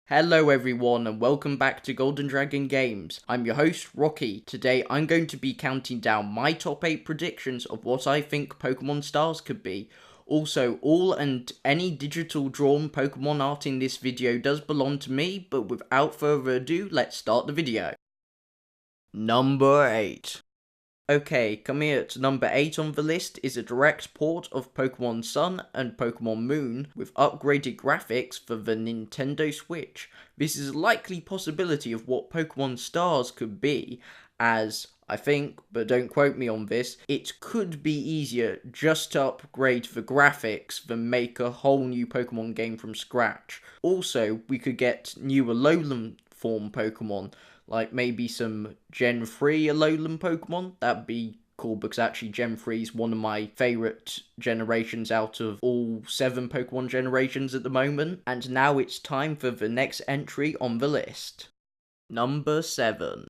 Hello everyone and welcome back to Golden Dragon Games. I'm your host Rocky. Today I'm going to be counting down my top 8 predictions of what I think Pokemon Stars could be. Also, all and any digital drawn Pokemon art in this video does belong to me, but without further ado, let's start the video. Number 8. Okay, coming at number 8 on the list is a direct port of Pokemon Sun and Pokemon Moon with upgraded graphics for the Nintendo Switch. This is a likely possibility of what Pokemon Stars could be, as I think, but don't quote me on this, it could be easier just to upgrade the graphics than make a whole new Pokemon game from scratch. Also, we could get new Alolan form Pokemon, like maybe some Gen 3 Alolan Pokemon. That'd be cool because actually Gen 3 is one of my favourite generations out of all 7 Pokemon generations at the moment. And now it's time for the next entry on the list. Number 7.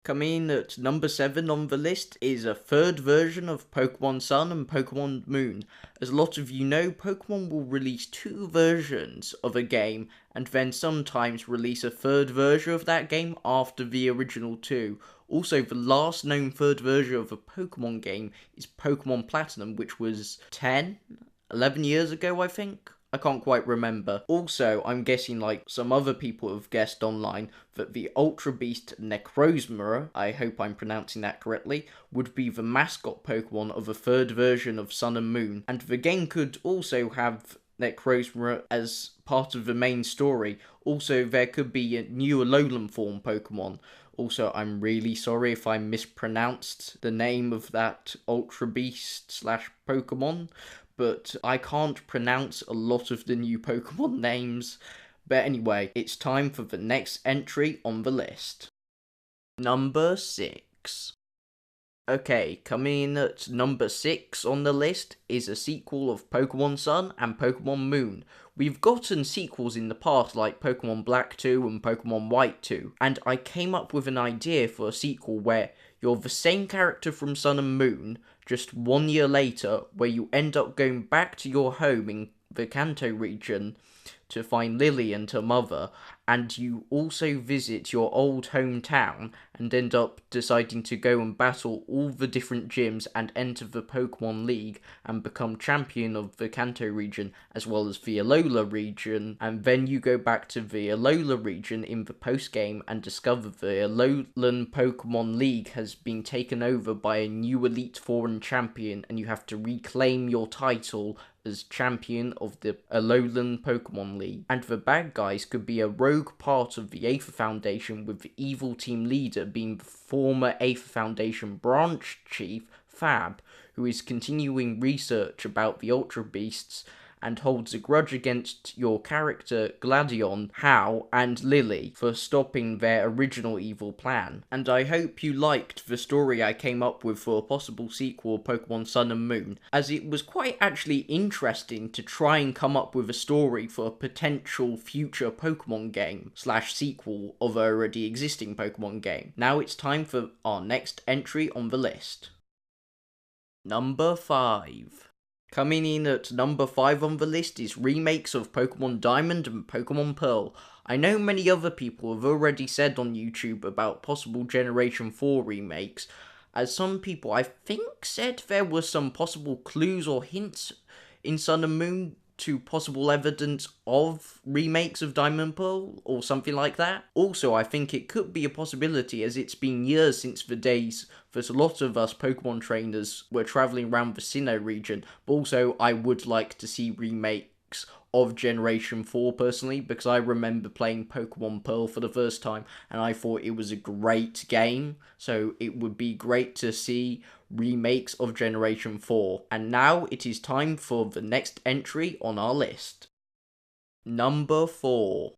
Coming in at number 7 on the list is a third version of Pokemon Sun and Pokemon Moon. As a lot of you know, Pokemon will release 2 versions of a game and then sometimes release a third version of that game after the original 2. Also, the last known third version of a Pokemon game is Pokemon Platinum, which was 11 years ago, I think? I can't quite remember. Also, I'm guessing like some other people have guessed online that the Ultra Beast Necrozma, I hope I'm pronouncing that correctly, would be the mascot Pokemon of a third version of Sun and Moon. And the game could also have Necrozma as part of the main story. Also, there could be a new Alolan form Pokemon. Also, I'm really sorry if I mispronounced the name of that Ultra Beast / Pokemon, but I can't pronounce a lot of the new Pokemon names. But anyway, it's time for the next entry on the list. Number 6. Okay, coming in at number 6 on the list is a sequel of Pokemon Sun and Pokemon Moon. We've gotten sequels in the past like Pokemon Black 2 and Pokemon White 2, and I came up with an idea for a sequel where you're the same character from Sun and Moon, just 1 year later, where you end up going back to your home in the Kanto region to find Lily and her mother, and you also visit your old hometown and end up deciding to go and battle all the different gyms and enter the Pokemon League and become champion of the Kanto region as well as the Alola region, and then you go back to the Alola region in the post-game and discover the Alolan Pokemon League has been taken over by a new Elite Foreign champion and you have to reclaim your title as champion of the Alolan Pokemon League. And the bad guys could be a rogue part of the Aether Foundation, with the evil team leader being the former Aether Foundation branch chief, Fab, who is continuing research about the Ultra Beasts and holds a grudge against your character Gladion, Hau, and Lily for stopping their original evil plan. And I hope you liked the story I came up with for a possible sequel of Pokemon Sun and Moon, as it was quite actually interesting to try and come up with a story for a potential future Pokemon game / sequel of an already existing Pokemon game. Now it's time for our next entry on the list. Number 5. Coming in at number 5 on the list is remakes of Pokemon Diamond and Pokemon Pearl. I know many other people have already said on YouTube about possible Generation 4 remakes, as some people I think said there were some possible clues or hints in Sun and Moon to possible evidence of remakes of Diamond and Pearl, or something like that. Also, I think it could be a possibility, as it's been years since the days that a lot of us Pokemon trainers were travelling around the Sinnoh region, but also I would like to see remakes of Generation 4 personally, because I remember playing Pokemon Pearl for the first time and I thought it was a great game, so it would be great to see remakes of Generation 4. And now it is time for the next entry on our list. Number 4.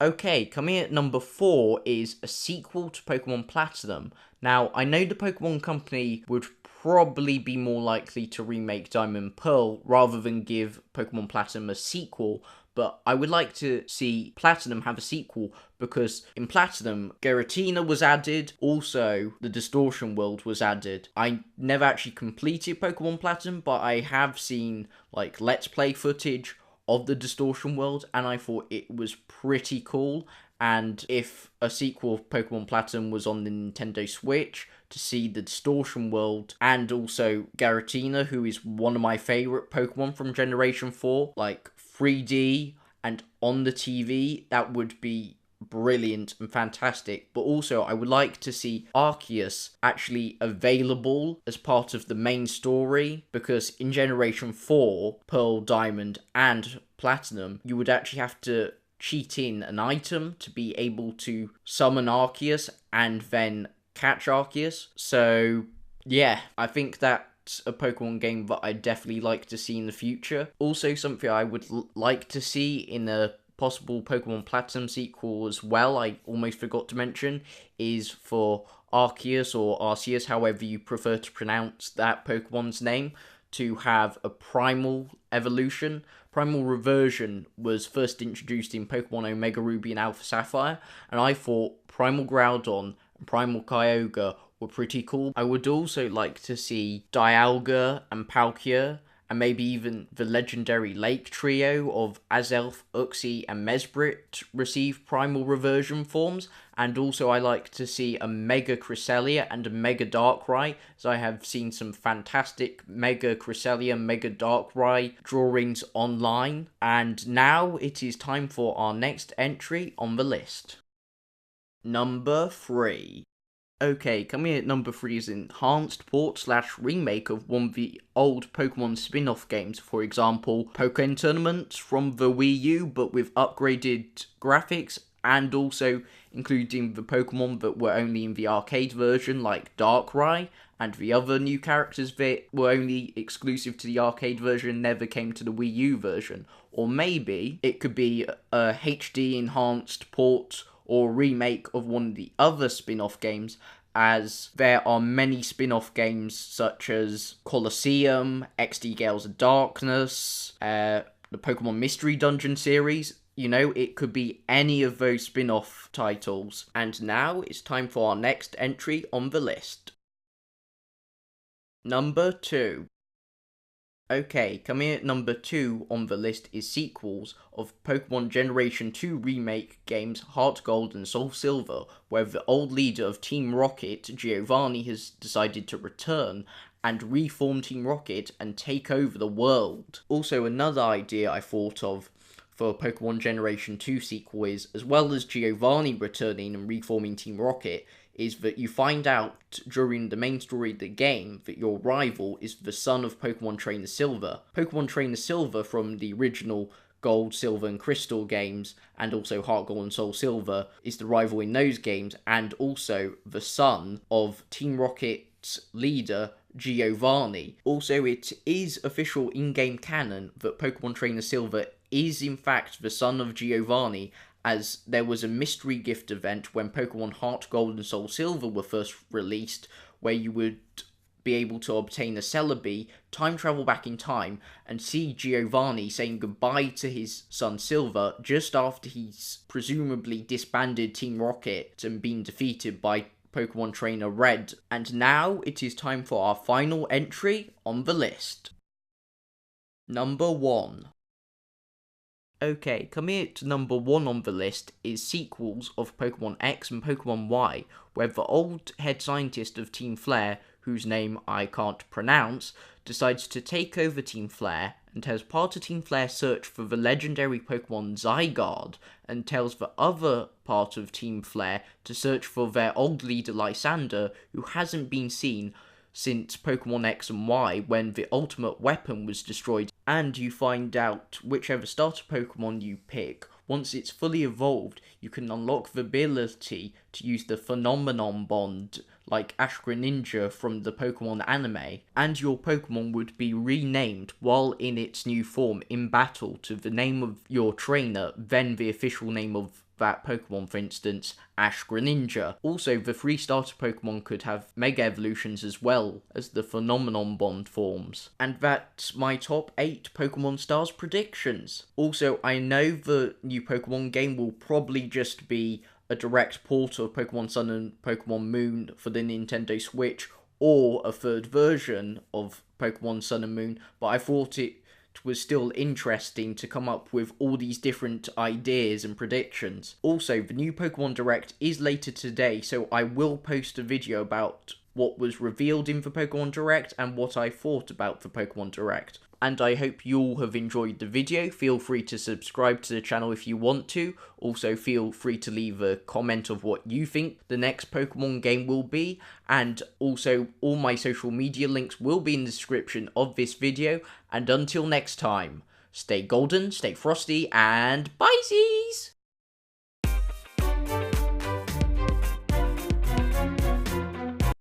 Okay, coming at number 4 is a sequel to Pokemon Platinum. Now, I know the Pokemon Company would probably be more likely to remake Diamond and Pearl rather than give Pokemon Platinum a sequel, but I would like to see Platinum have a sequel because in Platinum, Giratina was added, also the Distortion World was added. I never actually completed Pokemon Platinum, but I have seen like Let's Play footage of the Distortion World, and I thought it was pretty cool. And if a sequel of Pokemon Platinum was on the Nintendo Switch, to see the Distortion World and also Garatina, who is one of my favourite Pokemon from Generation 4, like 3D and on the TV, that would be brilliant and fantastic. But also, I would like to see Arceus actually available as part of the main story, because in Generation 4, Pearl, Diamond, and Platinum, you would actually have to cheat in an item to be able to summon Arceus and then catch Arceus. So yeah, I think that's a Pokemon game that I'd definitely like to see in the future. Also, something I would like to see in a possible Pokemon Platinum sequel as well, I almost forgot to mention, is for Arceus or Arceus, however you prefer to pronounce that Pokemon's name, to have a primal evolution. Primal Reversion was first introduced in Pokemon Omega Ruby and Alpha Sapphire, and I thought Primal Groudon and Primal Kyogre were pretty cool. I would also like to see Dialga and Palkia, and maybe even the legendary Lake Trio of Azelf, Uxie, and Mesbrit receive Primal Reversion forms. And also I like to see a Mega Cresselia and a Mega Darkrai, as I have seen some fantastic Mega Cresselia, Mega Darkrai drawings online. And now it is time for our next entry on the list. Number 3. Okay, coming in at number 3 is an enhanced port/remake of one of the old Pokemon spin-off games. For example, Pokken Tournament from the Wii U, but with upgraded graphics, and also including the Pokemon that were only in the arcade version, like Darkrai, and the other new characters that were only exclusive to the arcade version, never came to the Wii U version. Or maybe it could be a HD enhanced port or remake of one of the other spin-off games, as there are many spin-off games such as Colosseum, XD Gales of Darkness, the Pokemon Mystery Dungeon series. You know, it could be any of those spin-off titles. And now it's time for our next entry on the list. Number 2. Okay, coming at number 2 on the list is sequels of Pokemon Generation 2 remake games Heart Gold and Soul Silver, where the old leader of Team Rocket, Giovanni, has decided to return and reform Team Rocket and take over the world. Also, another idea I thought of for Pokemon Generation 2 sequel is, as well as Giovanni returning and reforming Team Rocket, is that you find out during the main story of the game that your rival is the son of Pokemon Trainer Silver. Pokemon Trainer Silver from the original Gold, Silver and Crystal games, and also Heart Gold and Soul Silver, is the rival in those games, and also the son of Team Rocket's leader, Giovanni. Also, it is official in-game canon that Pokemon Trainer Silver is in fact the son of Giovanni, as there was a mystery gift event when Pokemon Heart Gold and Soul Silver were first released, where you would be able to obtain a Celebi, time travel back in time, and see Giovanni saying goodbye to his son Silver just after he's presumably disbanded Team Rocket and been defeated by Pokemon Trainer Red. And now it is time for our final entry on the list. Number 1. Okay, coming at number 1 on the list is sequels of Pokemon X and Pokemon Y, where the old head scientist of Team Flare, whose name I can't pronounce, decides to take over Team Flare and has part of Team Flare search for the legendary Pokemon Zygarde, and tells the other part of Team Flare to search for their old leader Lysander, who hasn't been seen since Pokemon X and Y when the ultimate weapon was destroyed, and you find out whichever starter Pokemon you pick. Once it's fully evolved, you can unlock the ability to use the Phenomenon Bond, like Ash Greninja from the Pokemon anime, and your Pokemon would be renamed while in its new form in battle to the name of your trainer, then the official name of that Pokemon, for instance, Ash Greninja. Also, the 3 starter Pokemon could have Mega Evolutions as well as the Phenomenon Bond forms. And that's my top 8 Pokemon Stars predictions. Also, I know the new Pokemon game will probably just be a direct port of Pokemon Sun and Pokemon Moon for the Nintendo Switch, or a third version of Pokemon Sun and Moon, but I thought it Direct was still interesting to come up with all these different ideas and predictions. Also, the new Pokemon Direct is later today, so I will post a video about what was revealed in the Pokemon Direct and what I thought about the Pokemon Direct. And I hope you all have enjoyed the video. Feel free to subscribe to the channel if you want to. Also, feel free to leave a comment of what you think the next Pokemon game will be. And also, all my social media links will be in the description of this video. And until next time, stay golden, stay frosty, and bye-sies!